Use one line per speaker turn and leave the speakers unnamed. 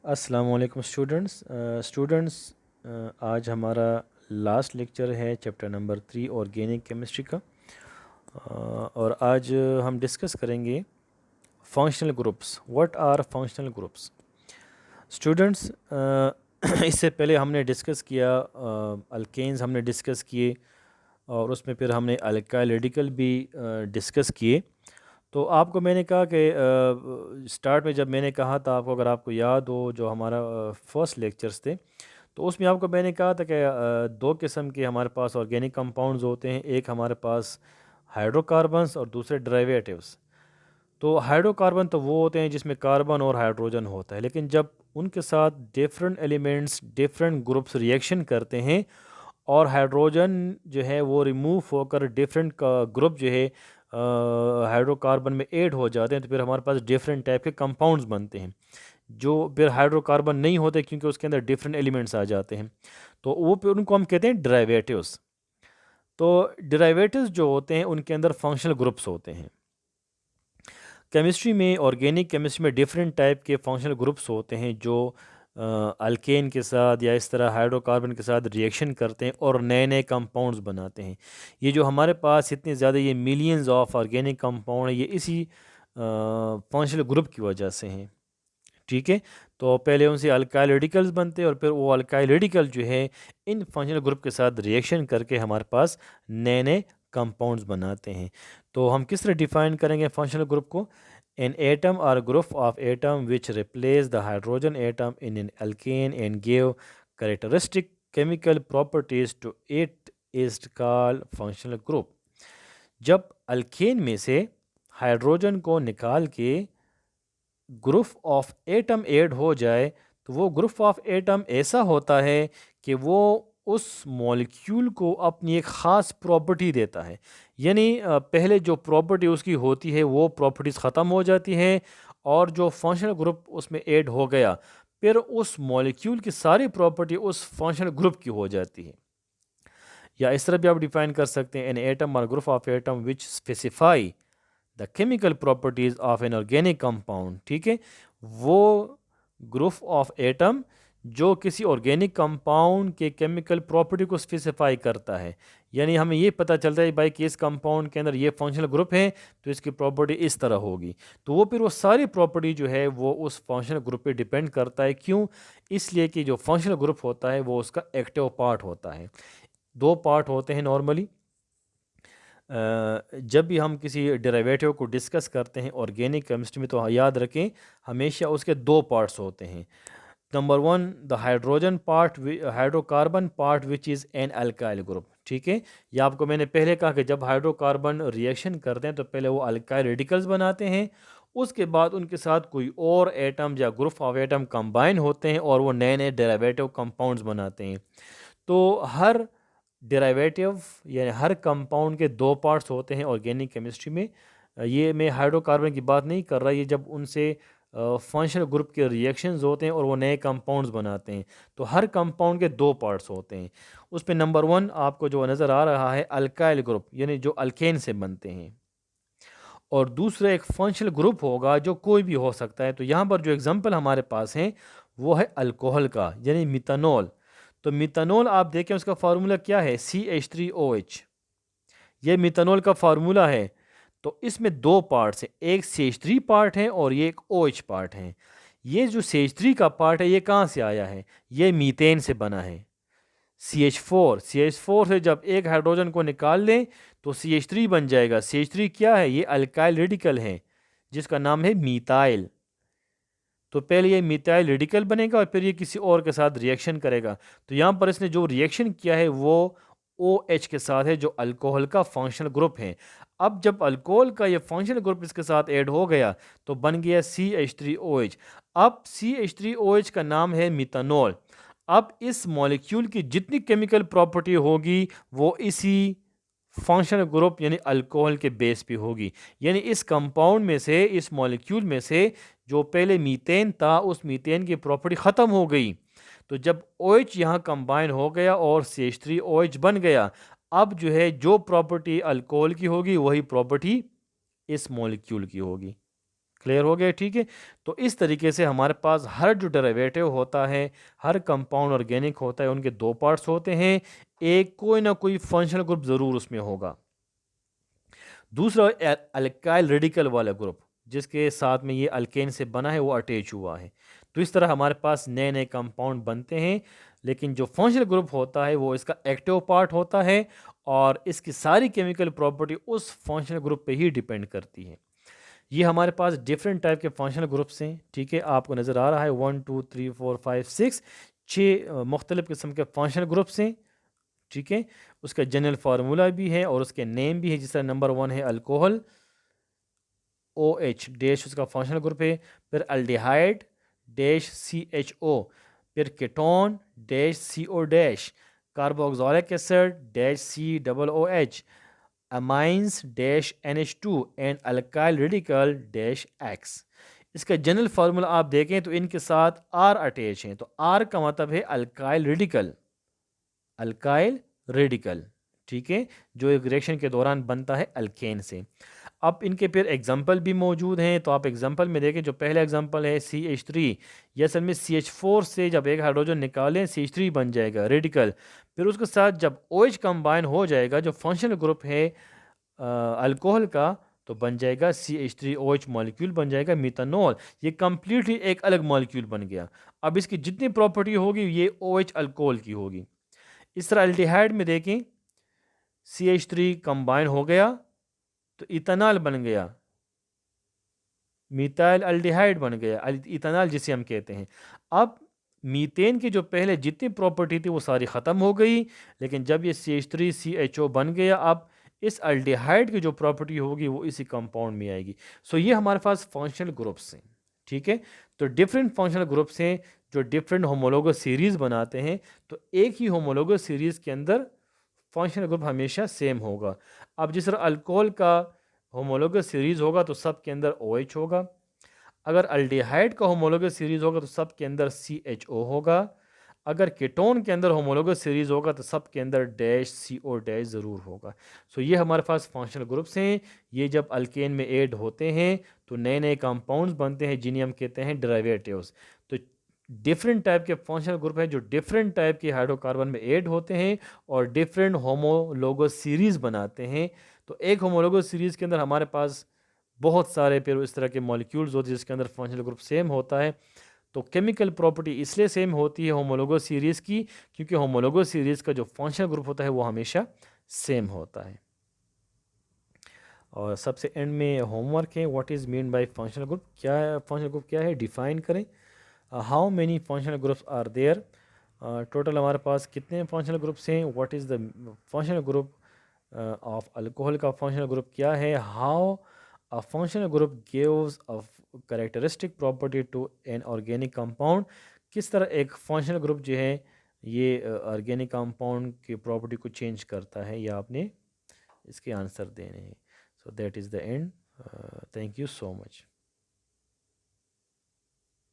अस्सलाम वालेकुम स्टूडेंट्स। आज हमारा लास्ट लेक्चर है चैप्टर नंबर 3 ऑर्गेनिक केमिस्ट्री का। और आज हम डिस्कस करेंगे functional groups. What are functional groups students? इससे पहले हमने डिस्कस किया अल्केन्स हमने डिस्कस किए, और उसमें फिर हमने अल्काइल रेडिकल भी डिस्कस किए। तो आपको मैंने कहा कि स्टार्ट में जब मैंने कहा था आपको, अगर आपको याद हो, जो हमारा फर्स्ट लेक्चर्स थे, तो उसमें आपको मैंने कहा था कि दो किस्म के हमारे पास ऑर्गेनिक कंपाउंड्स होते हैं। एक हमारे पास हाइड्रोकार्बन्स और दूसरे डेरिवेटिव्स। तो हाइड्रोकार्बन तो वो होते हैं जिसमें कार्बन और हाइड्रोजन होता है, लेकिन जब उनके साथ different elements different groups reaction करते हैं और हाइड्रोजन जो है वो रिमूव होकर डिफरेंट का ग्रुप जो है हाइड्रोकार्बन में ऐड हो जाते हैं, तो फिर हमारे पास डिफरेंट टाइप के कंपाउंड्स बनते हैं जो फिर हाइड्रोकार्बन नहीं होते, क्योंकि उसके अंदर डिफरेंट एलिमेंट्स आ जाते हैं। तो वो फिर उनको हम कहते हैं डेरिवेटिव्स। तो डेरिवेटिव्स जो होते हैं उनके अंदर फंक्शनल ग्रुप्स होते हैं। केमिस्ट्री में, ऑर्गेनिक केमिस्ट्री में डिफरेंट टाइप के फंक्शनल ग्रुप्स होते हैं जो अल्केन के साथ या इस तरह हाइड्रोकार्बन के साथ रिएक्शन करते हैं और नए नए कंपाउंड्स बनाते हैं। ये जो हमारे पास इतने ज़्यादा ये मिलियंस ऑफ ऑर्गेनिक कंपाउंड है, ये इसी फंक्शनल ग्रुप की वजह से हैं। ठीक है। तो पहले उनसे अल्काइल रेडिकल्स बनते हैं और फिर वो अल्काइल रेडिकल जो है इन फंक्शनल ग्रुप के साथ रिएक्शन करके हमारे पास नए नए कंपाउंड्स बनाते हैं। तो हम किस तरह डिफाइन करेंगे फंक्शनल ग्रुप को? An atom or group of atom which replace the hydrogen atom in an alkane and give characteristic chemical properties to it is called functional group. जब अल्केन में से हाइड्रोजन को निकाल के ग्रुप ऑफ एटम ऐड हो जाए, तो वो ग्रुप ऑफ एटम ऐसा होता है कि वो उस मॉलिक्यूल को अपनी एक ख़ास प्रॉपर्टी देता है। यानी पहले जो प्रॉपर्टी उसकी होती है वो प्रॉपर्टीज़ ख़त्म हो जाती हैं, और जो फंक्शनल ग्रुप उसमें ऐड हो गया, फिर उस मॉलिक्यूल की सारी प्रॉपर्टी उस फंक्शनल ग्रुप की हो जाती है। या इस तरह भी आप डिफाइन कर सकते हैं, एन एटम और group of atom which specify the chemical properties of N organic compound. ठीक है। वो ग्रुप ऑफ एटम जो किसी ऑर्गेनिक कंपाउंड के केमिकल प्रॉपर्टी को स्पेसिफाई करता है। यानी हमें ये पता चलता है भाई कि इस कंपाउंड के अंदर ये फंक्शनल ग्रुप है, तो इसकी प्रॉपर्टी इस तरह होगी। तो वो फिर वो सारी प्रॉपर्टी जो है वो उस फंक्शनल ग्रुप पे डिपेंड करता है। क्यों? इसलिए कि जो फंक्शनल ग्रुप होता है वो उसका एक्टिव पार्ट होता है। दो पार्ट होते हैं नॉर्मली। जब भी हम किसी डेरिवेटिव को डिस्कस करते हैं ऑर्गेनिक केमिस्ट्री में, तो याद रखें हमेशा उसके दो पार्ट्स होते हैं। Number one, the hydrogen part, hydrocarbon part which is an alkyl group. ठीक है। या आपको मैंने पहले कहा कि जब हाइड्रोकार्बन रिएक्शन करते हैं तो पहले वो अल्काइल रेडिकल्स बनाते हैं, उसके बाद उनके साथ कोई और एटम या ग्रुप ऑफ एटम कंबाइन होते हैं और वो नए नए डेरिवेटिव कंपाउंड्स बनाते हैं। तो हर डेरिवेटिव यानी हर कंपाउंड के दो पार्ट्स होते हैं ऑर्गेनिक केमिस्ट्री में। ये मैं हाइड्रोकार्बन की बात नहीं कर रहा, ये जब उनसे फंक्शनल ग्रुप के रिएक्शंस होते हैं और वो नए कंपाउंड्स बनाते हैं। तो हर कंपाउंड के दो पार्ट्स होते हैं। उस पे नंबर वन आपको जो नज़र आ रहा है अल्काइल ग्रुप, यानी जो अल्केन से बनते हैं, और दूसरा एक फंक्शनल ग्रुप होगा जो कोई भी हो सकता है। तो यहाँ पर जो एग्जांपल हमारे पास हैं वो है अल्कोहल का, यानी मिथानॉल। तो मिथानॉल आप देखें उसका फार्मूला क्या है, CH3OH। ये मिथानॉल का फार्मूला है। तो इसमें दो पार्ट्स हैं, एक CH3 पार्ट है और ये एक OH पार्ट है। ये जो CH3 का पार्ट है ये कहाँ से आया है? ये मीथेन से बना है। CH4 से जब एक हाइड्रोजन को निकाल लें तो CH3 बन जाएगा। CH3 क्या है? ये अल्काइल रेडिकल है जिसका नाम है मीथाइल। तो पहले ये मिथाइल रेडिकल बनेगा और फिर ये किसी और के साथ रिएक्शन करेगा। तो यहाँ पर इसने जो रिएक्शन किया है वो OH के साथ है, जो अल्कोहल का फंक्शनल ग्रुप है। अब जब अल्कोहल का ये फंक्शनल ग्रुप इसके साथ ऐड हो गया तो बन गया CH3OH। अब CH3OH का नाम है मिथानॉल। अब इस मॉलिक्यूल की जितनी केमिकल प्रॉपर्टी होगी वो इसी फंक्शनल ग्रुप यानी अल्कोहल के बेस पे होगी। यानी इस कंपाउंड में से, इस मॉलिक्यूल में से जो पहले मीथेन था उस मीथेन की प्रॉपर्टी ख़त्म हो गई। तो जब OH यहाँ कंबाइन हो गया और CH3OH बन गया, अब जो है जो प्रॉपर्टी अल्कोहल की होगी वही प्रॉपर्टी इस मॉलिक्यूल की होगी। क्लियर हो गया, ठीक है। तो इस तरीके से हमारे पास हर जो डेरिवेटिव होता है, हर कंपाउंड ऑर्गेनिक होता है, उनके दो पार्ट्स होते हैं, एक कोई ना कोई फंक्शनल ग्रुप ज़रूर उसमें होगा। दूसरा अल्काइल रेडिकल वाला ग्रुप जिसके साथ में ये अल्केन से बना है वो अटैच हुआ है। तो इस तरह हमारे पास नए नए कंपाउंड बनते हैं, लेकिन जो फंक्शनल ग्रुप होता है वो इसका एक्टिव पार्ट होता है और इसकी सारी केमिकल प्रॉपर्टी उस फंक्शनल ग्रुप पे ही डिपेंड करती है। ये हमारे पास डिफरेंट टाइप के फंक्शनल ग्रुप्स हैं, ठीक है। आपको नज़र आ रहा है 1 2 3 4 5 6 छः मुख्तलिफ़ किस्म के फंक्शनल ग्रुप्स हैं, ठीक है। उसका जनरल फार्मूला भी है और उसके नेम भी है। जिस तरह नंबर 1 है अल्कोहल, ओ एच डैश उसका फंक्शनल ग्रुप है। फिर अल्डिहाइड डैश CHO, फिर ketone dash CO dash, carboxylic acid dash COOH, amines dash NH2 and alkyl radical dash X। इसका जनरल फार्मूला आप देखें तो इनके साथ R अटैच हैं, तो R का मतलब है अल्काइल रेडिकल, अल्काइल रेडिकल, ठीक है, जो एक रिएक्शन के दौरान बनता है अल्केन से। अब इनके फिर एग्जाम्पल भी मौजूद हैं, तो आप एग्जाम्पल में देखें। जो पहला एग्जाम्पल है CH3, ये असल में CH4 से जब एक हाइड्रोजन निकालें CH3 बन जाएगा रेडिकल। फिर उसके साथ जब OH कंबाइन हो जाएगा, जो फंक्शनल ग्रुप है अल्कोहल का, तो बन जाएगा CH3OH मॉलिक्यूल बन जाएगा मिथानॉल। ये कम्प्लीटली एक अलग मॉलिक्यूल बन गया। अब इसकी जितनी प्रॉपर्टी होगी ये OH अल्कोहल की होगी। इस तरह अल्डिहाइड में देखें, CH3 कंबाइन हो गया तो इथेनॉल बन गया, मिथाइल अल्डिहाइड बन गया, इथेनॉल जिसे हम कहते हैं। अब मीथेन की जो पहले जितनी प्रॉपर्टी थी वो सारी ख़त्म हो गई, लेकिन जब ये CH3CHO बन गया, अब इस अल्डिहाइड की जो प्रॉपर्टी होगी वो इसी कंपाउंड में आएगी। सो ये हमारे पास फंक्शनल ग्रुप्स हैं, ठीक है। तो डिफरेंट फंक्शनल ग्रुप्स हैं जो डिफरेंट होमोलोगस सीरीज़ बनाते हैं। तो एक ही होमोलोगस सीरीज़ के अंदर फंक्शनल ग्रुप हमेशा सेम होगा। अब जिस तरह अल्कोहल का होमोलोगस सीरीज़ होगा तो सब के अंदर OH होगा। अगर अल्डिहाइड का होमोलोगस सीरीज़ होगा तो सब के अंदर CHO होगा। अगर कीटोन के अंदर होमोलोगस सीरीज़ होगा तो सब के अंदर डैश CO डैश ज़रूर होगा। सो ये हमारे पास फंक्शनल ग्रुप्स हैं। ये जब अल्केन में ऐड होते हैं तो नए नए कंपाउंड्स बनते हैं जिन्हें हम कहते हैं डेरिवेटिव्स। तो डिफरेंट टाइप के फंक्शनल ग्रुप हैं जो डिफरेंट टाइप के हाइड्रोकार्बन में ऐड होते हैं और डिफरेंट होमोलोगस सीरीज़ बनाते हैं। तो एक होमोलोगस सीरीज़ के अंदर हमारे पास बहुत सारे फिर इस तरह के मॉलिक्यूल्स होते हैं जिसके अंदर फंक्शनल ग्रुप सेम होता है। तो केमिकल प्रॉपर्टी इसलिए सेम होती है होमोलोगस सीरीज़ की, क्योंकि होमोलोगस सीरीज़ का जो फंक्शनल ग्रुप होता है वो हमेशा सेम होता है। और सबसे एंड में होमवर्क है, what is mean by functional group, क्या है फंक्शनल ग्रुप, क्या है, डिफ़ाइन करें। How many functional groups are there, total हमारे पास कितने फंक्शनल ग्रुप्स हैं। What is the functional group of alcohol का फंक्शनल ग्रुप क्या है। How a functional group gives a characteristic property to an organic compound, किस तरह एक फंक्शनल ग्रुप जो है ये ऑर्गेनिक कंपाउंड की प्रॉपर्टी को चेंज करता है, या आपने इसके आंसर देने हैं। So that is the end. Thank you so much.